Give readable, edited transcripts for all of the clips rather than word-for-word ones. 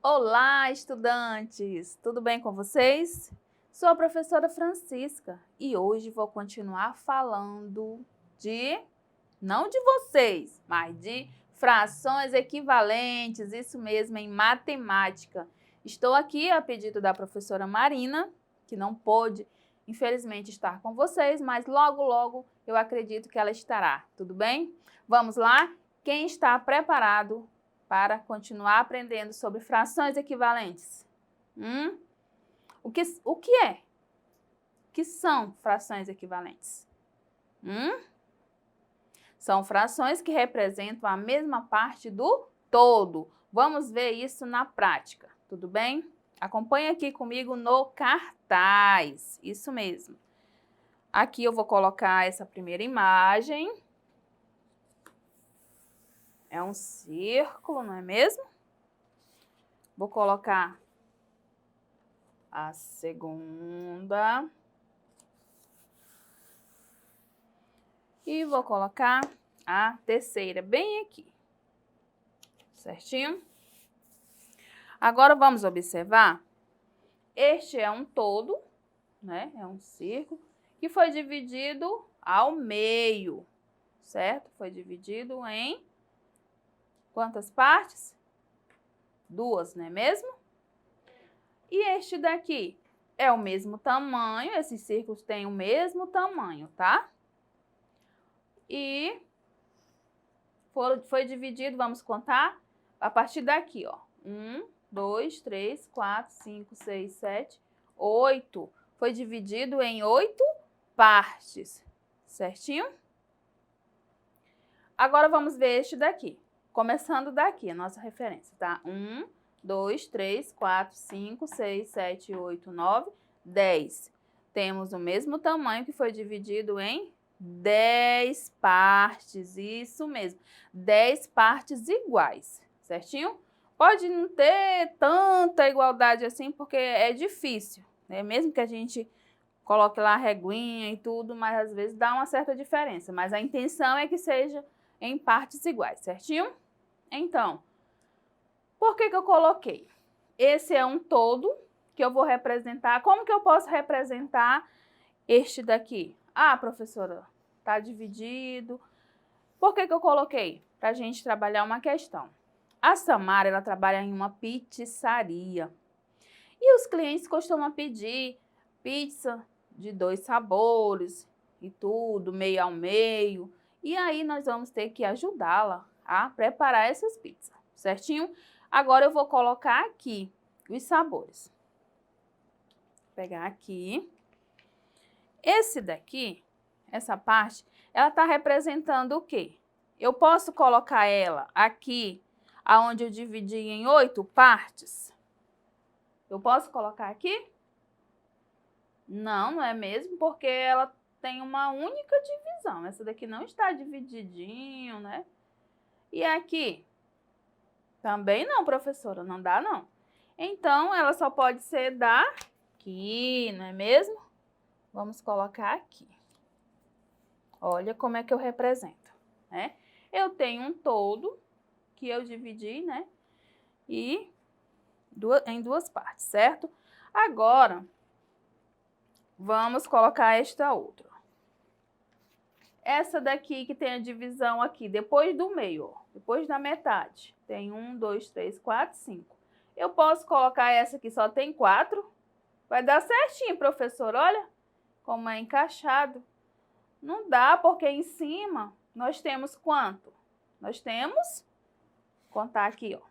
Olá, estudantes! Tudo bem com vocês? Sou a professora Francisca e hoje vou continuar falando não de vocês, mas de frações equivalentes, isso mesmo, em matemática. Estou aqui a pedido da professora Marina, que não pôde, infelizmente, estar com vocês, mas logo eu acredito que ela estará, tudo bem? Vamos lá? Quem está preparado para continuar aprendendo sobre frações equivalentes? O que é? O que são frações equivalentes? São frações que representam a mesma parte do todo. Vamos ver isso na prática, tudo bem? Acompanhe aqui comigo no cartaz, isso mesmo. Aqui eu vou colocar essa primeira imagem. É um círculo, não é mesmo? Vou colocar a segunda. E vou colocar a terceira bem aqui. Certinho? Agora vamos observar. Este é um todo, né? É um círculo que foi dividido ao meio, certo? Foi dividido em quantas partes? Duas, não é mesmo? E este daqui é o mesmo tamanho, esses círculos têm o mesmo tamanho, tá? E foi dividido, vamos contar, a partir daqui, ó. 1, 2, 3, 4, 5, 6, 7, 8. Foi dividido em 8 partes, certinho? Agora vamos ver este daqui. Começando daqui, a nossa referência, tá? 1, 2, 3, 4, 5, 6, 7, 8, 9, 10. Temos o mesmo tamanho que foi dividido em 10 partes, isso mesmo, 10 partes iguais, certinho? Pode não ter tanta igualdade assim, porque é difícil, né? Mesmo que a gente coloque lá a reguinha e tudo, mas às vezes dá uma certa diferença, mas a intenção é que seja em partes iguais, certinho? Então, por que eu coloquei? Esse é um todo que eu vou representar. Como que eu posso representar este daqui? Ah, professora, está dividido. Por que eu coloquei? Para a gente trabalhar uma questão. A Samara, ela trabalha em uma pizzaria. E os clientes costumam pedir pizza de 2 sabores e tudo, meio ao meio. E aí nós vamos ter que ajudá-la a preparar essas pizzas, certinho? Agora eu vou colocar aqui os sabores. Vou pegar aqui. Esse daqui, essa parte, ela está representando o quê? Eu posso colocar ela aqui, aonde eu dividi em 8 partes? Eu posso colocar aqui? Não, não é mesmo, porque ela tem uma única divisão. Essa daqui não está divididinho, né? E aqui? Também não, professora, não dá não. Então, ela só pode ser daqui, não é mesmo? Vamos colocar aqui. Olha como é que eu represento, né? Eu tenho um todo que eu dividi, né? E em duas partes, certo? Agora, vamos colocar esta outra. Essa daqui que tem a divisão aqui, depois do meio, ó, depois da metade. Tem 1, 2, 3, 4, 5. Eu posso colocar essa que só tem 4? Vai dar certinho, professor. Olha como é encaixado. Não dá, porque em cima nós temos quanto? Nós temos, vou contar aqui, ó.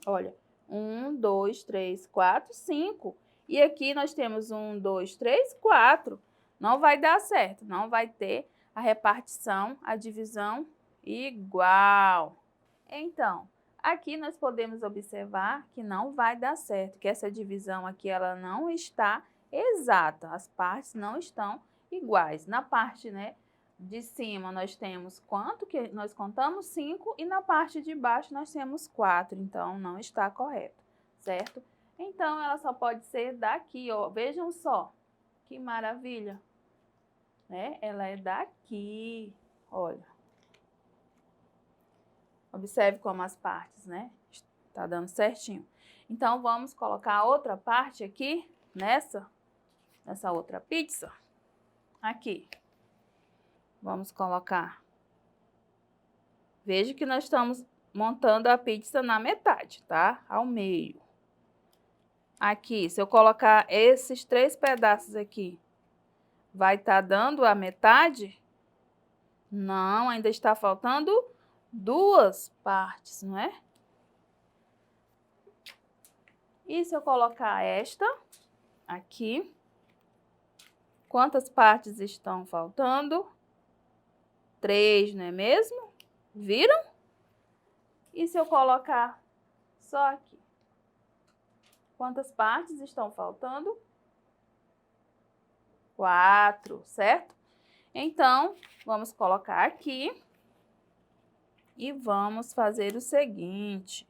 Olha, 1, 2, 3, 4, 5. E aqui nós temos 1, 2, 3, 4. Não vai dar certo, não vai ter a repartição, a divisão igual. Então, aqui nós podemos observar que não vai dar certo, que essa divisão aqui ela não está exata, as partes não estão iguais. Na parte, né, de cima nós temos quanto que nós contamos? 5 e na parte de baixo nós temos 4, então não está correto, certo? Então ela só pode ser daqui, ó. Vejam só, que maravilha, né? Ela é daqui, olha. Observe como as partes, né, Tá dando certinho. Então, vamos colocar a outra parte aqui, nessa outra pizza. Aqui. Vamos colocar. Veja que nós estamos montando a pizza na metade, tá? Ao meio. Aqui, se eu colocar esses 3 pedaços aqui, vai estar dando a metade? Não, ainda está faltando 2 partes, não é? E se eu colocar esta aqui, quantas partes estão faltando? 3, não é mesmo? Viram? E se eu colocar só aqui? Quantas partes estão faltando? 4, certo? Então, vamos colocar aqui e vamos fazer o seguinte.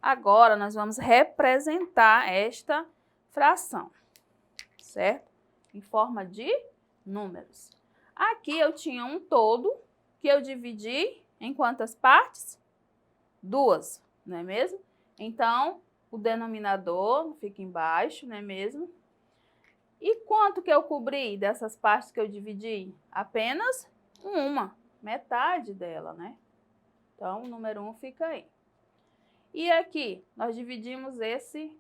Agora, nós vamos representar esta fração, certo? Em forma de números. Aqui eu tinha um todo que eu dividi em quantas partes? 2, não é mesmo? Então, o denominador fica embaixo, não é mesmo? E quanto que eu cobri dessas partes que eu dividi? Apenas uma, metade dela, né? Então, o número 1 fica aí. E aqui, nós dividimos esse,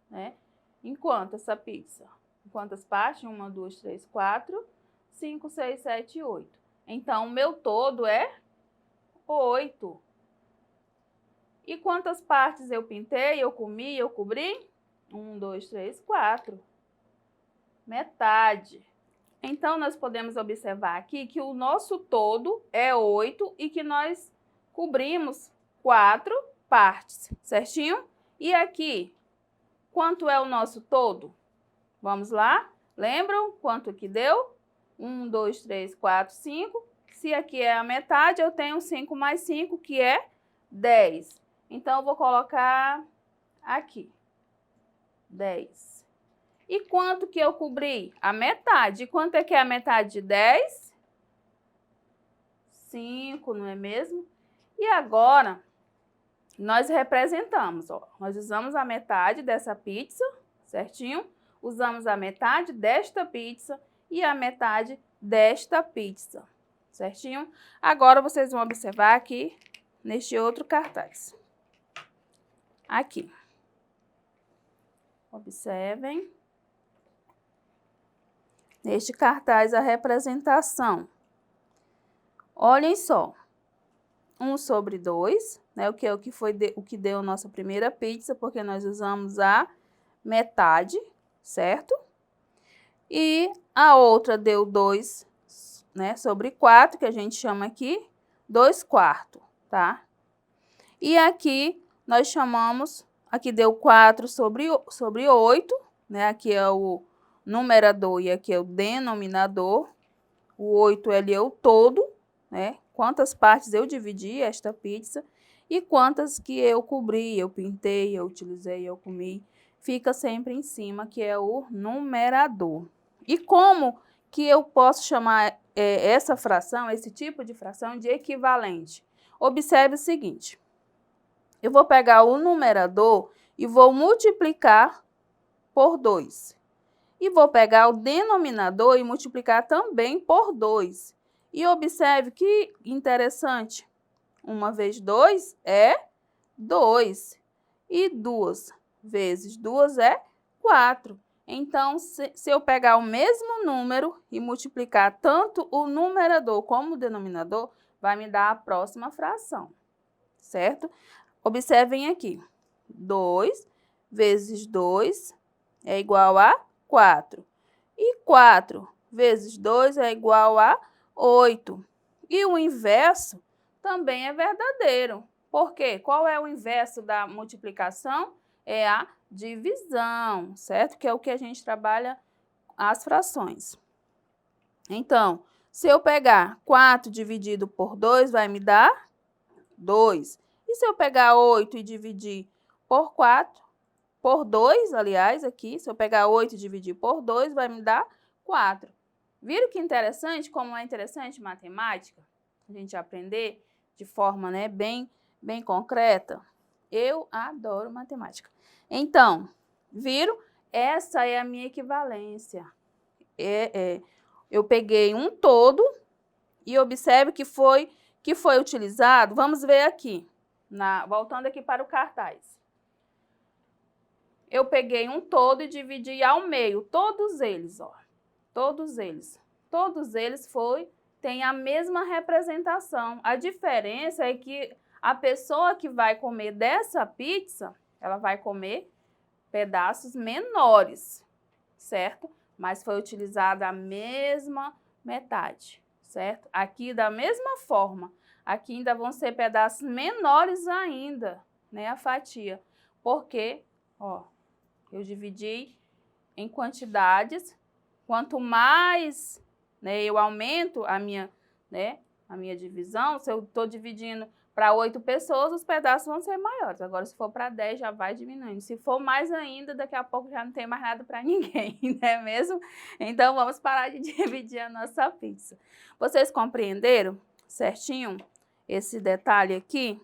né? Em quanto essa pizza? Em quantas partes? 1, 2, 3, 4, 5, 6, 7, 8. Então, o meu todo é 8. E quantas partes eu pintei, eu comi, eu cobri? 1, 2, 3, 4. Metade. Então, nós podemos observar aqui que o nosso todo é 8 e que nós cobrimos 4 partes, certinho? E aqui, quanto é o nosso todo? Vamos lá? Lembram quanto que deu? 1, 2, 3, 4, 5. Se aqui é a metade, eu tenho 5 mais 5, que é 10. Então, eu vou colocar aqui, 10. E quanto que eu cobri? A metade. E quanto é que é a metade de 10? 5, não é mesmo? E agora, nós representamos, ó. Nós usamos a metade dessa pizza, certinho? Usamos a metade desta pizza e a metade desta pizza, certinho? Agora, vocês vão observar aqui, neste outro cartaz. Aqui. Observem. Neste cartaz, a representação. Olhem só. 1 sobre 2, né? O que deu a nossa primeira pizza, porque nós usamos a metade, certo? E a outra deu 2, né, sobre 4, que a gente chama aqui 2/4, tá? E aqui nós chamamos, aqui deu 4 sobre 8, né? Aqui é o numerador e aqui é o denominador. O 8 ali é o todo, né? Quantas partes eu dividi esta pizza e quantas que eu cobri, eu pintei, eu utilizei, eu comi. Fica sempre em cima, que é o numerador. E como que eu posso chamar essa fração, esse tipo de fração, de equivalente? Observe o seguinte. Eu vou pegar o numerador e vou multiplicar por 2. E vou pegar o denominador e multiplicar também por 2. E observe que interessante. 1 vezes 2 é 2. E 2 vezes 2 é 4. Então, se eu pegar o mesmo número e multiplicar tanto o numerador como o denominador, vai me dar a próxima fração, certo? Observem aqui. 2 vezes 2 é igual a 4. E 4 vezes 2 é igual a 8. E o inverso também é verdadeiro. Por quê? Qual é o inverso da multiplicação? É a divisão, certo? Que é o que a gente trabalha as frações. Então, se eu pegar 4 dividido por 2, vai me dar 2. E se eu pegar 8 e dividir por 4, por 2, aliás, aqui, se eu pegar 8 e dividir por 2, vai me dar 4. Viram que interessante? Como é interessante matemática? A gente aprender de forma, né, bem concreta. Eu adoro matemática. Então, viram? Essa é a minha equivalência. Eu peguei um todo e observe que foi utilizado. Vamos ver aqui, voltando aqui para o cartaz. Eu peguei um todo e dividi ao meio, todos eles, ó. Todos eles têm a mesma representação. A diferença é que a pessoa que vai comer dessa pizza, ela vai comer pedaços menores, certo? Mas foi utilizada a mesma metade, certo? Aqui da mesma forma, aqui ainda vão ser pedaços menores ainda, né, a fatia, porque, ó, eu dividi em quantidades, quanto mais, né, eu aumento a minha divisão, se eu estou dividindo para 8 pessoas, os pedaços vão ser maiores. Agora, se for para 10, já vai diminuindo. Se for mais ainda, daqui a pouco já não tem mais nada para ninguém, não é mesmo? Então, vamos parar de dividir a nossa pizza. Vocês compreenderam certinho esse detalhe aqui?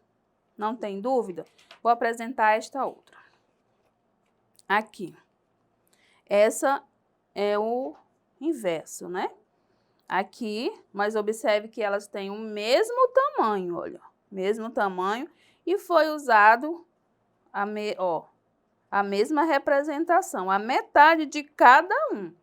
Não tem dúvida? Vou apresentar esta outra. Aqui. Essa é o inverso, né? Aqui, mas observe que elas têm o mesmo tamanho, olha. Mesmo tamanho, e foi usado a mesma representação, a metade de cada um.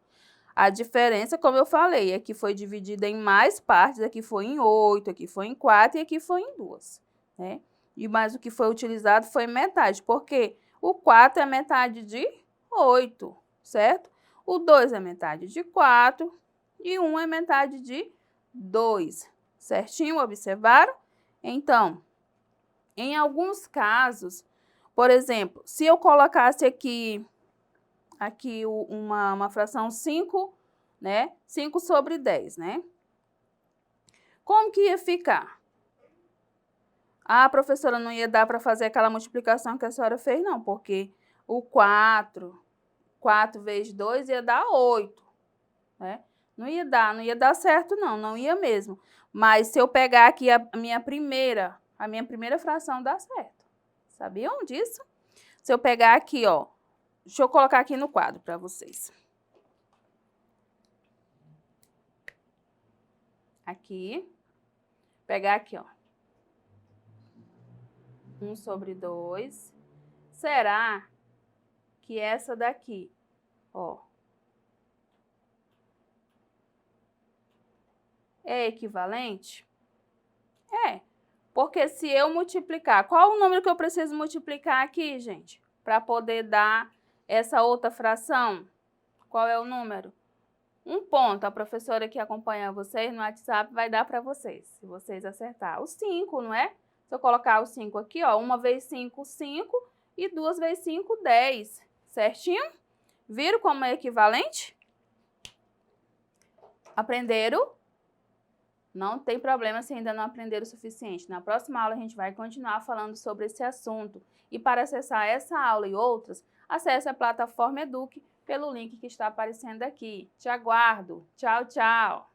A diferença, como eu falei, aqui foi dividida em mais partes, aqui foi em 8, aqui foi em 4 e aqui foi em 2, né? Mas o que foi utilizado foi metade, porque o 4 é metade de 8, certo? O 2 é metade de 4 e 1 é metade de 2, certinho? Observaram? Então, em alguns casos, por exemplo, se eu colocasse aqui uma fração 5, né? 5 sobre 10, né? Como que ia ficar? Ah, professora, não ia dar para fazer aquela multiplicação que a senhora fez, não, porque o 4 vezes 2 ia dar 8, né? Não ia dar certo, não ia mesmo. Mas se eu pegar aqui a minha primeira fração dá certo. Sabiam disso? Se eu pegar aqui, ó, deixa eu colocar aqui no quadro para vocês. Aqui, pegar aqui, ó. 1 sobre 2. Será que essa daqui, ó, é equivalente? É. Porque se eu multiplicar, qual o número que eu preciso multiplicar aqui, gente? Para poder dar essa outra fração? Qual é o número? Um ponto. A professora que acompanha vocês no WhatsApp vai dar para vocês, se vocês acertar. O 5, não é? Se eu colocar o 5 aqui, ó, 1 vezes 5, 5, e 2 vezes 5, 10. Certinho? Viram como é equivalente? Aprenderam? Não tem problema se ainda não aprenderam o suficiente. Na próxima aula a gente vai continuar falando sobre esse assunto. E para acessar essa aula e outras, acesse a plataforma Eduque pelo link que está aparecendo aqui. Te aguardo. Tchau, tchau.